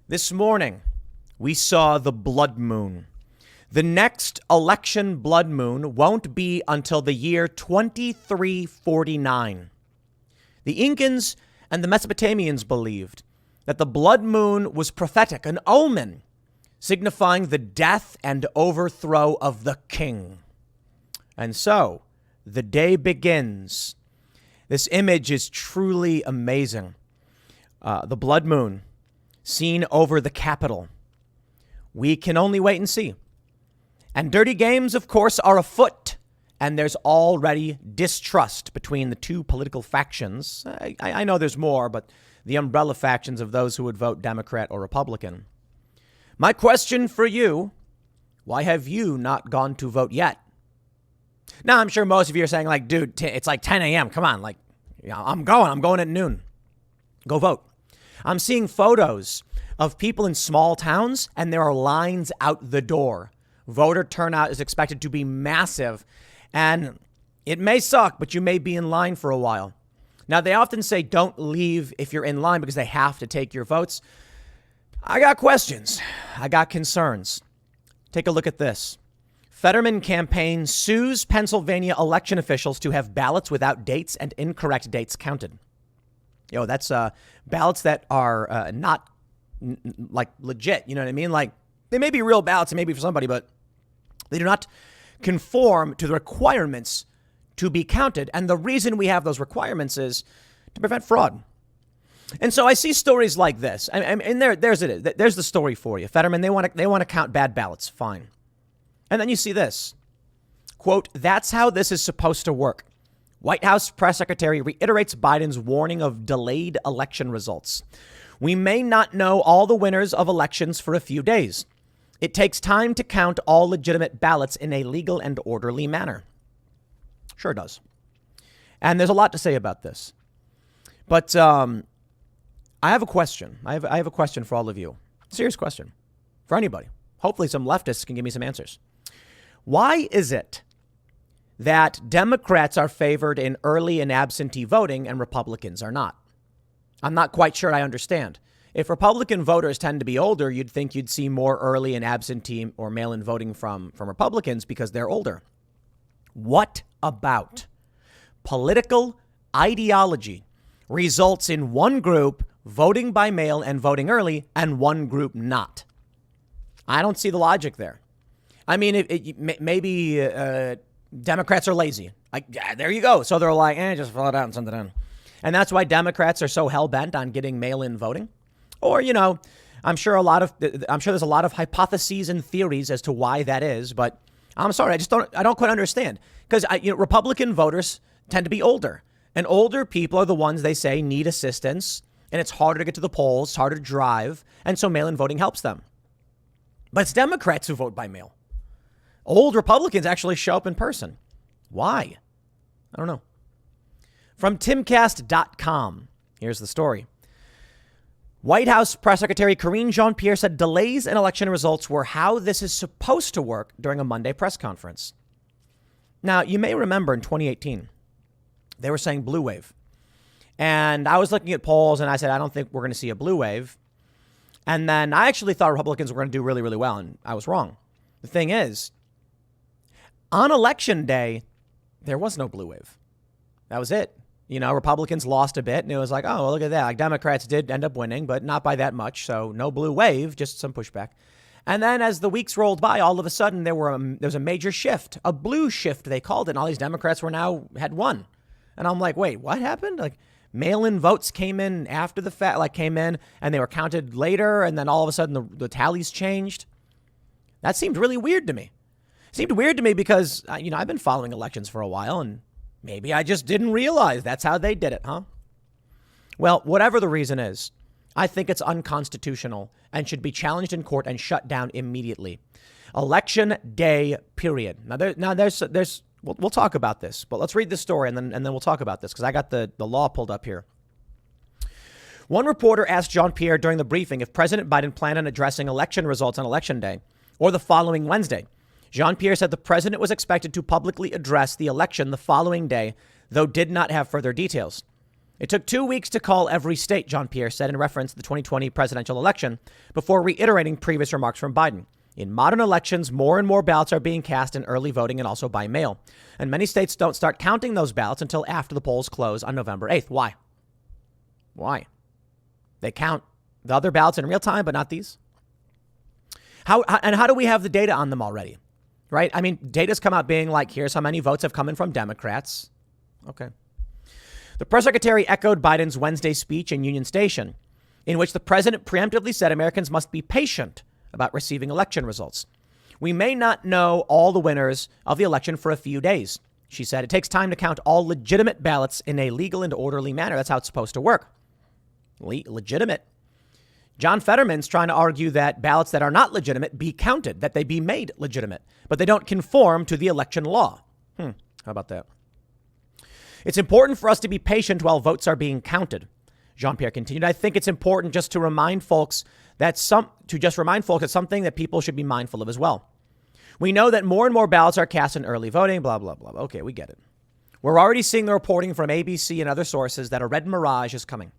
This morning, we saw the blood moon. The next election blood moon won't be until the year 2349. The Incans and the Mesopotamians believed that the blood moon was prophetic, an omen, signifying the death and overthrow of the king. And so, the day begins. This image is truly amazing. The blood moon seen over the Capitol. We can only wait and see. And dirty games, of course, are afoot. And there's already distrust between the two political factions. I know there's more, but the umbrella factions of those who would vote Democrat or Republican. My question for you, why have you not gone to vote yet? Now, I'm sure most of you are saying, like, dude, it's like 10 a.m. Come on, like, I'm going at noon. Go vote. I'm seeing photos of people in small towns, and there are lines out the door. Voter turnout is expected to be massive, and it may suck, but you may be in line for a while. Now, they often say don't leave if you're in line because they have to take your votes. I got questions. I got concerns. Take a look at this. Fetterman campaign sues Pennsylvania election officials to have ballots without dates and incorrect dates counted. That's ballots that are not like legit. You know what I mean? Like, they may be real ballots, it may be for somebody, but they do not conform to the requirements to be counted. And the reason we have those requirements is to prevent fraud. And so I see stories like this. And there's the story for you. Fetterman, they want to count bad ballots. Fine. And then you see this. Quote, that's how this is supposed to work. White House press secretary reiterates Biden's warning of delayed election results. We may not know all the winners of elections for a few days. It takes time to count all legitimate ballots in a legal and orderly manner. Sure does. And there's a lot to say about this. But I have a question. I have a question for all of you. Serious question for anybody. Hopefully some leftists can give me some answers. Why is it that Democrats are favored in early and absentee voting and Republicans are not? I'm not quite sure I understand. If Republican voters tend to be older, you'd think you'd see more early and absentee or mail-in voting from Republicans because they're older. What about political ideology results in one group voting by mail and voting early and one group not? I don't see the logic there. I mean, maybe Democrats are lazy. Like, yeah, there you go. So they're like, just fill it out and send it in. And that's why Democrats are so hell-bent on getting mail-in voting. Or, I'm sure there's a lot of hypotheses and theories as to why that is. But I'm sorry, I don't quite understand. Because Republican voters tend to be older. And older people are the ones they say need assistance. And it's harder to get to the polls. It's harder to drive. And so mail-in voting helps them. But it's Democrats who vote by mail. Old Republicans actually show up in person. Why? I don't know. From timcast.com, here's the story. White House Press Secretary Karine Jean-Pierre said delays in election results were how this is supposed to work during a Monday press conference. Now, you may remember in 2018, they were saying blue wave. And I was looking at polls and I said, I don't think we're going to see a blue wave. And then I actually thought Republicans were going to do really, really well. And I was wrong. The thing is, on election day, there was no blue wave. That was it. Republicans lost a bit and it was like, oh, well, look at that. Like, Democrats did end up winning, but not by that much. So no blue wave, just some pushback. And then as the weeks rolled by, all of a sudden there was a major shift, a blue shift, they called it. And all these Democrats had won. And I'm like, wait, what happened? Like, mail-in votes came in after the fact, came in and they were counted later. And then all of a sudden the tallies changed. That seemed really weird to me. It seemed weird to me because, I've been following elections for a while and maybe I just didn't realize that's how they did it, huh? Well, whatever the reason is, I think it's unconstitutional and should be challenged in court and shut down immediately. Election day, period. We'll talk about this, but let's read this story and then we'll talk about this because I got the law pulled up here. One reporter asked Jean-Pierre during the briefing if President Biden planned on addressing election results on Election Day or the following Wednesday. Jean-Pierre said the president was expected to publicly address the election the following day, though did not have further details. It took 2 weeks to call every state, Jean-Pierre said in reference to the 2020 presidential election, before reiterating previous remarks from Biden. In modern elections, more and more ballots are being cast in early voting and also by mail. And many states don't start counting those ballots until after the polls close on November 8th. Why? Why? They count the other ballots in real time, but not these. How do we have the data on them already? Right? I mean, data's come out being like, here's how many votes have come in from Democrats. Okay. The press secretary echoed Biden's Wednesday speech in Union Station, in which the president preemptively said Americans must be patient about receiving election results. We may not know all the winners of the election for a few days, she said. It takes time to count all legitimate ballots in a legal and orderly manner. That's how it's supposed to work. Legitimate. John Fetterman's trying to argue that ballots that are not legitimate be counted, that they be made legitimate, but they don't conform to the election law. How about that? It's important for us to be patient while votes are being counted, Jean-Pierre continued. I think it's important just to remind folks that something that people should be mindful of as well. We know that more and more ballots are cast in early voting, blah, blah, blah. Okay, we get it. We're already seeing the reporting from ABC and other sources that a red mirage is coming.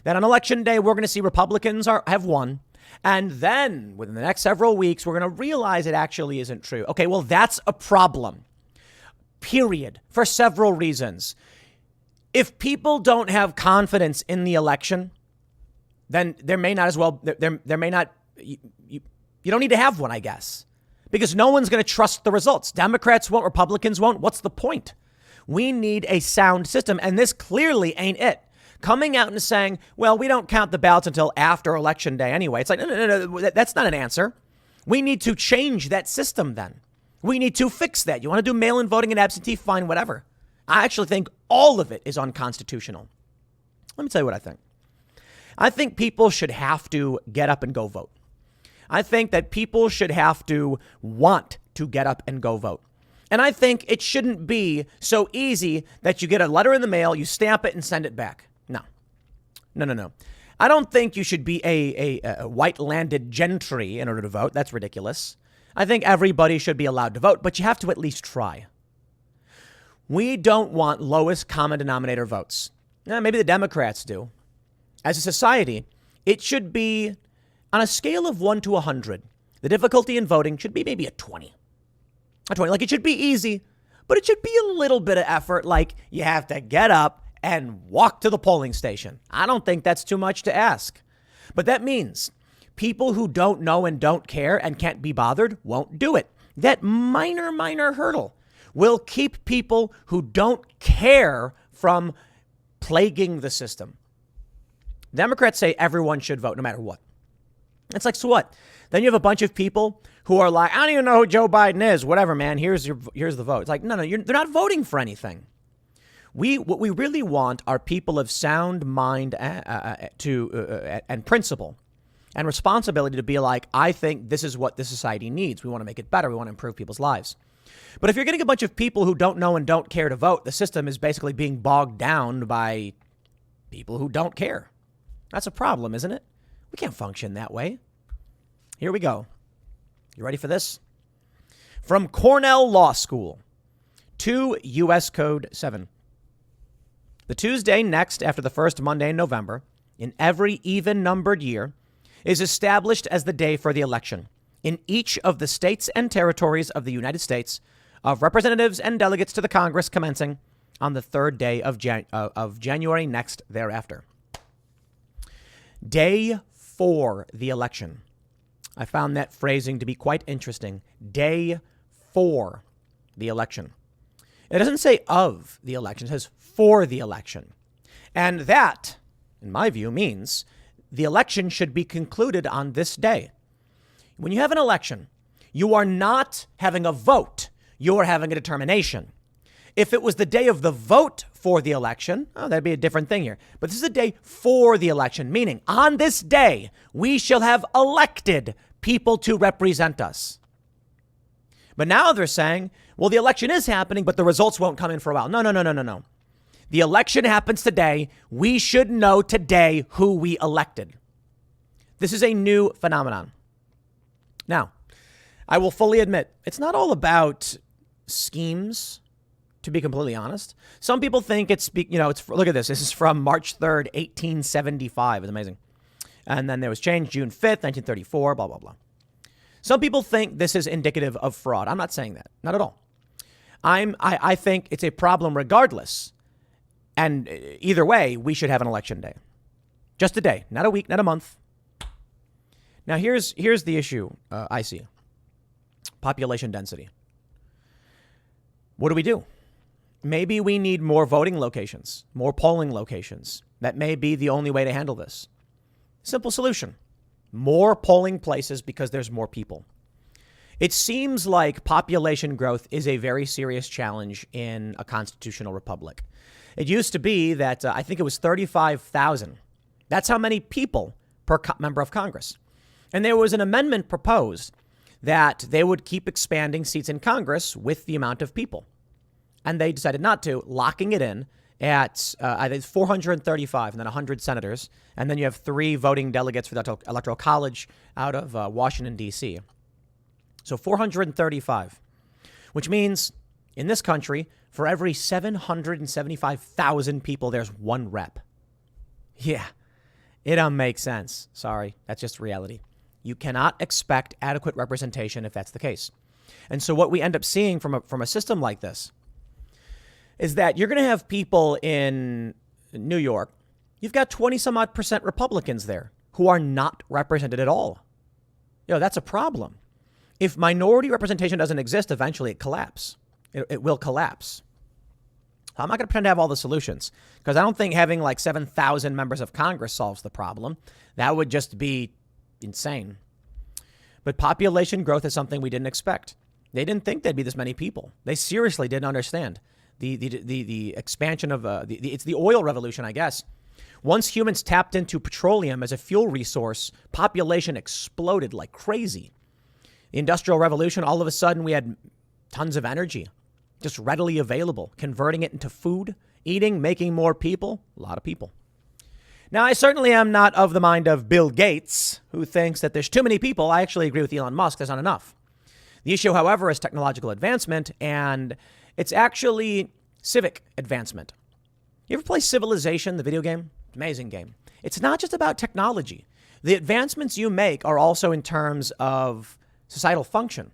That on election day, we're going to see Republicans have won. And then within the next several weeks, we're going to realize it actually isn't true. Okay, well, that's a problem. Period. For several reasons. If people don't have confidence in the election, then there may not as well, there may not, you don't need to have one, I guess, because no one's going to trust the results. Democrats won't, Republicans won't. What's the point? We need a sound system, and this clearly ain't it. Coming out and saying, well, we don't count the ballots until after election day anyway. It's like, no, that's not an answer. We need to change that system then. We need to fix that. You want to do mail-in voting and absentee, fine, whatever. I actually think all of it is unconstitutional. Let me tell you what I think. I think people should have to get up and go vote. I think that people should have to want to get up and go vote. And I think it shouldn't be so easy that you get a letter in the mail, you stamp it and send it back. No. I don't think you should be a white landed gentry in order to vote. That's ridiculous. I think everybody should be allowed to vote, but you have to at least try. We don't want lowest common denominator votes. Maybe the Democrats do. As a society, it should be on a scale of 1 to 100. The difficulty in voting should be maybe a 20. A 20. Like, it should be easy, but it should be a little bit of effort. Like, you have to get up and walk to the polling station. I don't think that's too much to ask. But that means people who don't know and don't care and can't be bothered won't do it. That minor hurdle will keep people who don't care from plaguing the system. Democrats say everyone should vote no matter what. It's like, so what? Then you have a bunch of people who are like, I don't even know who Joe Biden is. Whatever, man. Here's the vote. It's like, no, they're not voting for anything. What we really want are people of sound mind and principle and responsibility to be like, I think this is what this society needs. We want to make it better. We want to improve people's lives. But if you're getting a bunch of people who don't know and don't care to vote, the system is basically being bogged down by people who don't care. That's a problem, isn't it? We can't function that way. Here we go. You ready for this? From Cornell Law School to U.S. Code 7. The Tuesday next after the first Monday in November, in every even-numbered year, is established as the day for the election in each of the states and territories of the United States of representatives and delegates to the Congress commencing on the third day of January next thereafter. Day for the election. I found that phrasing to be quite interesting. Day for the election. It doesn't say of the election. It says for the election. And that, in my view, means the election should be concluded on this day. When you have an election, you are not having a vote. You are having a determination. If it was the day of the vote for the election, that'd be a different thing here. But this is a day for the election, meaning on this day, we shall have elected people to represent us. But now they're saying, well, the election is happening, but the results won't come in for a while. No. The election happens today. We should know today who we elected. This is a new phenomenon. Now, I will fully admit, it's not all about schemes to be completely honest. Some people think it's, look at this. This is from March 3rd, 1875. It's amazing. And then there was change June 5th, 1934, blah, blah, blah. Some people think this is indicative of fraud. I'm not saying that. Not at all. I think it's a problem regardless. And either way, we should have an election day. Just a day, not a week, not a month. Now, here's the issue I see. Population density. What do we do? Maybe we need more voting locations, more polling locations. That may be the only way to handle this. Simple solution. More polling places because there's more people. It seems like population growth is a very serious challenge in a constitutional republic. It used to be that I think it was 35,000. That's how many people per member of Congress. And there was an amendment proposed that they would keep expanding seats in Congress with the amount of people. And they decided not to, locking it in at I think 435 and then 100 senators. And then you have 3 voting delegates for the Electoral College out of Washington, D.C. So 435, which means in this country, for every 775,000 people, there's 1 rep. Yeah, it don't make sense. Sorry, that's just reality. You cannot expect adequate representation if that's the case. And so what we end up seeing from a system like this is that you're going to have people in New York. You've got 20 some odd % Republicans there who are not represented at all. That's a problem. If minority representation doesn't exist, eventually it collapses. It will collapse. I'm not going to pretend to have all the solutions because I don't think having like 7,000 members of Congress solves the problem. That would just be insane. But population growth is something we didn't expect. They didn't think there'd be this many people. They seriously didn't understand the expansion of it's the oil revolution, I guess. Once humans tapped into petroleum as a fuel resource, population exploded like crazy. The Industrial Revolution, all of a sudden we had tons of energy just readily available, converting it into food, eating, making more people, a lot of people. Now, I certainly am not of the mind of Bill Gates, who thinks that there's too many people. I actually agree with Elon Musk. There's not enough. The issue, however, is technological advancement, and it's actually civic advancement. You ever play Civilization, the video game? Amazing game. It's not just about technology. The advancements you make are also in terms of societal function.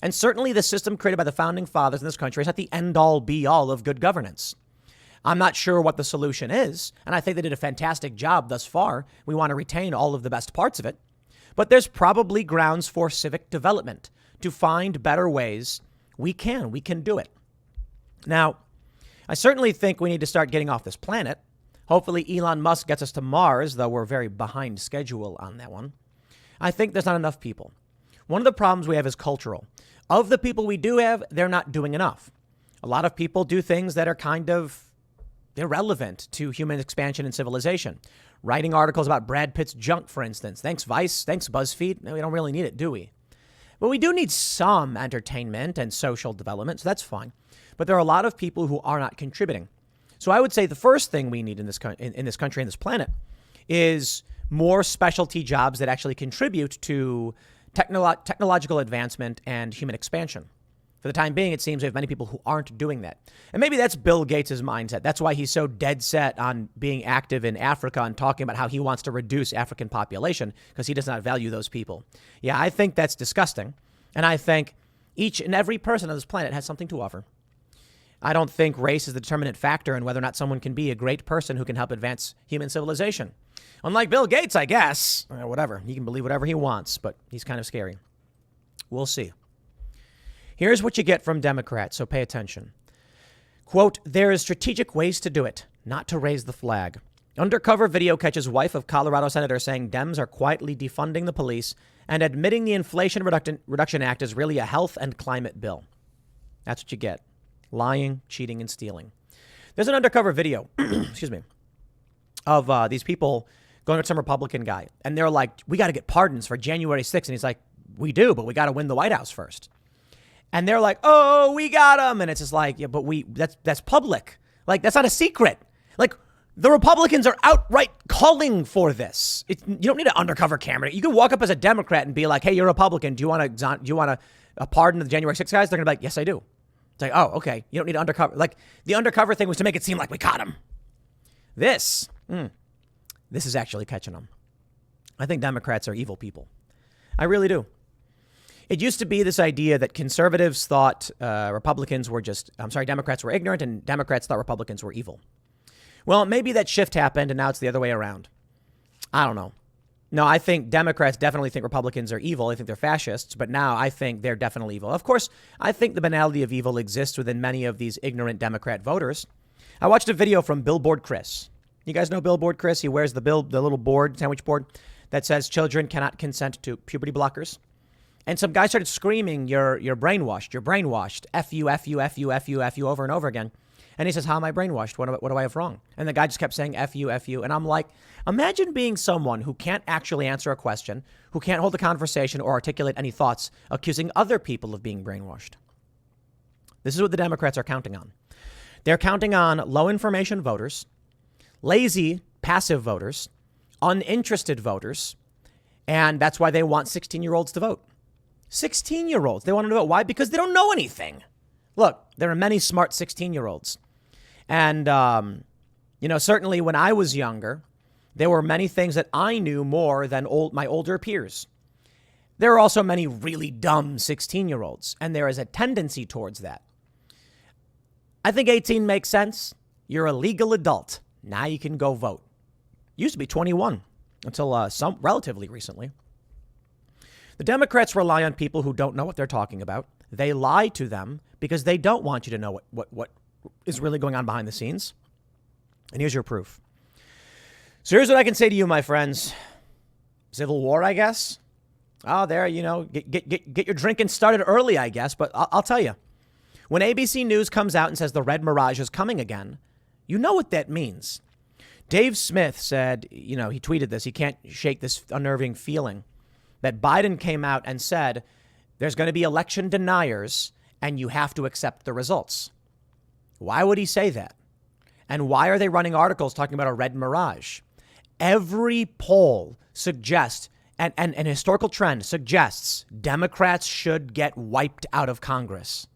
And certainly the system created by the founding fathers in this country is not the end-all, be-all of good governance. I'm not sure what the solution is, and I think they did a fantastic job thus far. We want to retain all of the best parts of it. But there's probably grounds for civic development to find better ways. We can do it. Now, I certainly think we need to start getting off this planet. Hopefully Elon Musk gets us to Mars, though we're very behind schedule on that one. I think there's not enough people. One of the problems we have is cultural. Of the people we do have, they're not doing enough. A lot of people do things that are kind of irrelevant to human expansion and civilization. Writing articles about Brad Pitt's junk, for instance. Thanks, Vice. Thanks, BuzzFeed. No, we don't really need it, do we? But we do need some entertainment and social development, so that's fine. But there are a lot of people who are not contributing. So I would say the first thing we need in this country and this planet is more specialty jobs that actually contribute to technological advancement and human expansion. For the time being, it seems we have many people who aren't doing that. And maybe that's Bill Gates' mindset. That's why he's so dead set on being active in Africa and talking about how he wants to reduce African population because he does not value those people. Yeah, I think that's disgusting. And I think each and every person on this planet has something to offer. I don't think race is the determinant factor in whether or not someone can be a great person who can help advance human civilization. Unlike Bill Gates, I guess. Whatever. He can believe whatever he wants, but he's kind of scary. We'll see. Here's what you get from Democrats, so pay attention. Quote, there is strategic ways to do it, not to raise the flag. Undercover video catches wife of Colorado senator saying Dems are quietly defunding the police and admitting the Inflation Reduction Act is really a health and climate bill. That's what you get. Lying, cheating, and stealing. There's an undercover video, excuse me, of these people going to some Republican guy. And they're like, we got to get pardons for January 6th. And he's like, we do, but we got to win the White House first. And they're like, oh, we got him. And it's just like, yeah, but that's public. Like, that's not a secret. Like, the Republicans are outright calling for this. You don't need an undercover camera. You can walk up as a Democrat and be like, hey, you're a Republican. Do you want a pardon of the January 6th guys? They're going to be like, yes, I do. It's like, oh, okay, you don't need undercover. Like the undercover thing was to make it seem like we caught him. This is actually catching them. I think Democrats are evil people. I really do. It used to be this idea that conservatives thought Democrats were ignorant and Democrats thought Republicans were evil. Well, maybe that shift happened and now it's the other way around. I don't know. No, I think Democrats definitely think Republicans are evil. I think they're fascists, but now I think they're definitely evil. Of course, I think the banality of evil exists within many of these ignorant Democrat voters. I watched a video from Billboard Chris. You guys know Billboard Chris? He wears the little board, sandwich board that says children cannot consent to puberty blockers. And some guy started screaming, you're brainwashed, F you, F you, F you, F you, F you, over and over again. And he says, how am I brainwashed? What do I have wrong? And the guy just kept saying, F you, F you. And I'm like, imagine being someone who can't actually answer a question, who can't hold a conversation or articulate any thoughts, accusing other people of being brainwashed. This is what the Democrats are counting on. They're counting on low information voters, lazy, passive voters, uninterested voters. And that's why they want 16-year-olds to vote. 16-year-olds. They want to vote. Why? Because they don't know anything. Look, there are many smart 16-year-olds. And, certainly when I was younger, there were many things that I knew more than my older peers. There are also many really dumb 16-year-olds, and there is a tendency towards that. I think 18 makes sense. You're a legal adult. Now you can go vote. Used to be 21 until relatively recently. The Democrats rely on people who don't know what they're talking about. They lie to them because they don't want you to know what is really going on behind the scenes. And here's your proof. So here's what I can say to you, my friends. Civil war, I guess. Oh, there, get your drinking started early, I guess. But I'll tell you, when ABC News comes out and says the red mirage is coming again, you know what that means. Dave Smith said, he tweeted this. He can't shake this unnerving feeling that Biden came out and said there's going to be election deniers and you have to accept the results. Why would he say that? And why are they running articles talking about a red mirage? Every poll suggests, and historical trend suggests, Democrats should get wiped out of Congress.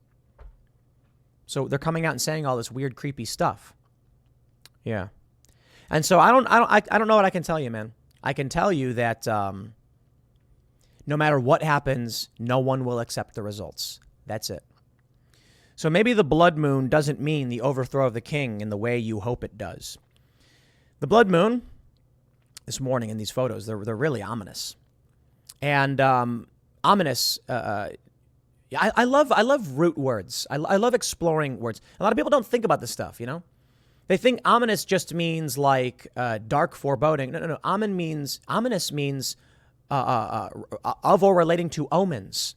So they're coming out and saying all this weird, creepy stuff. Yeah. And so I don't know what I can tell you, man. I can tell you that no matter what happens, no one will accept the results. That's it. So maybe the blood moon doesn't mean the overthrow of the king in the way you hope it does. The blood moon, this morning in these photos, they're really ominous. And ominous, I love root words. I love exploring words. A lot of people don't think about this stuff, They think ominous just means like dark foreboding. No. Ominous means of or relating to omens.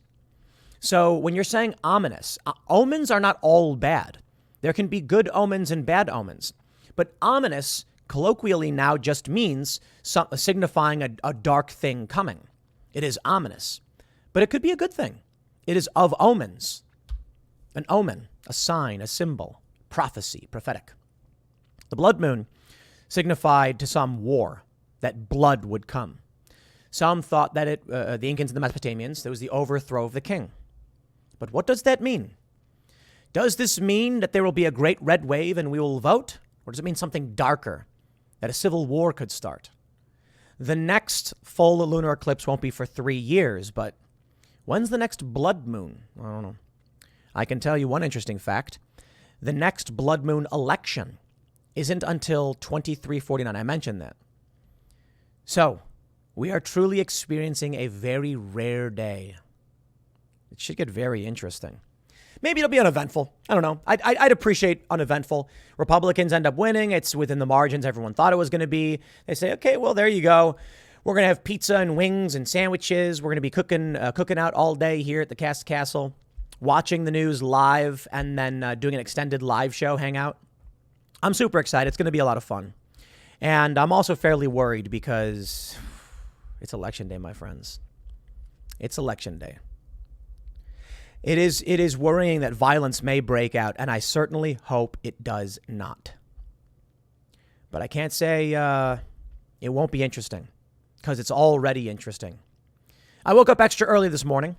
So when you're saying ominous, omens are not all bad. There can be good omens and bad omens. But ominous colloquially now just means signifying a dark thing coming. It is ominous. But it could be a good thing. It is of omens. An omen, a sign, a symbol, prophecy, prophetic. The blood moon signified to some war, that blood would come. Some thought that the Incans and the Mesopotamians, there was the overthrow of the king. But what does that mean? Does this mean that there will be a great red wave and we will vote? Or does it mean something darker, that a civil war could start? The next full lunar eclipse won't be for 3 years, but when's the next blood moon? I don't know. I can tell you one interesting fact. The next blood moon election isn't until 2349. I mentioned that. So we are truly experiencing a very rare day. It should get very interesting. Maybe it'll be uneventful. I don't know. I'd appreciate uneventful. Republicans end up winning. It's within the margins everyone thought it was going to be. They say, okay, well, there you go. We're going to have pizza and wings and sandwiches. We're going to be cooking out all day here at the Cast Castle, watching the news live, and then doing an extended live show hangout. I'm super excited. It's going to be a lot of fun. And I'm also fairly worried because it's election day, my friends. It's election day. It is worrying that violence may break out, and I certainly hope it does not. But I can't say it won't be interesting, because it's already interesting. I woke up extra early this morning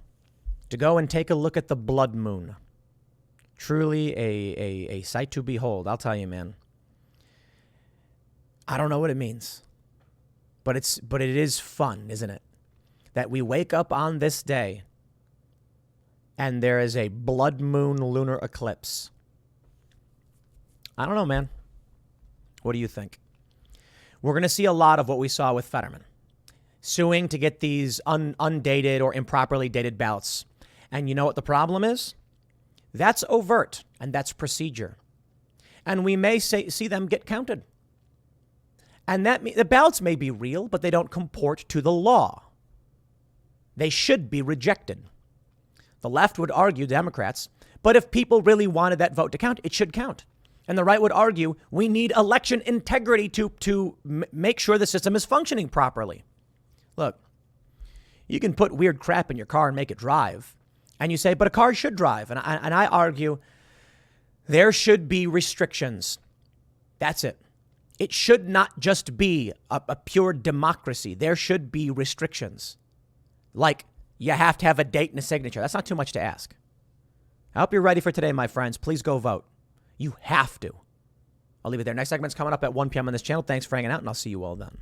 to go and take a look at the blood moon. Truly a sight to behold. I'll tell you, man. I don't know what it means, but it is fun, isn't it? That we wake up on this day and there is a blood moon lunar eclipse. I don't know, man. What do you think? We're going to see a lot of what we saw with Fetterman. Suing to get these undated or improperly dated ballots. And you know what the problem is? That's overt, and that's procedure. And we may see them get counted. And the ballots may be real, but they don't comport to the law. They should be rejected. The left would argue, Democrats, but if people really wanted that vote to count, it should count. And the right would argue, we need election integrity to make sure the system is functioning properly. Look, you can put weird crap in your car and make it drive. And you say, but a car should drive. And I argue, there should be restrictions. That's it. It should not just be a pure democracy. There should be restrictions. Like, you have to have a date and a signature. That's not too much to ask. I hope you're ready for today, my friends. Please go vote. You have to. I'll leave it there. Next segment's coming up at 1 p.m. on this channel. Thanks for hanging out, and I'll see you all then.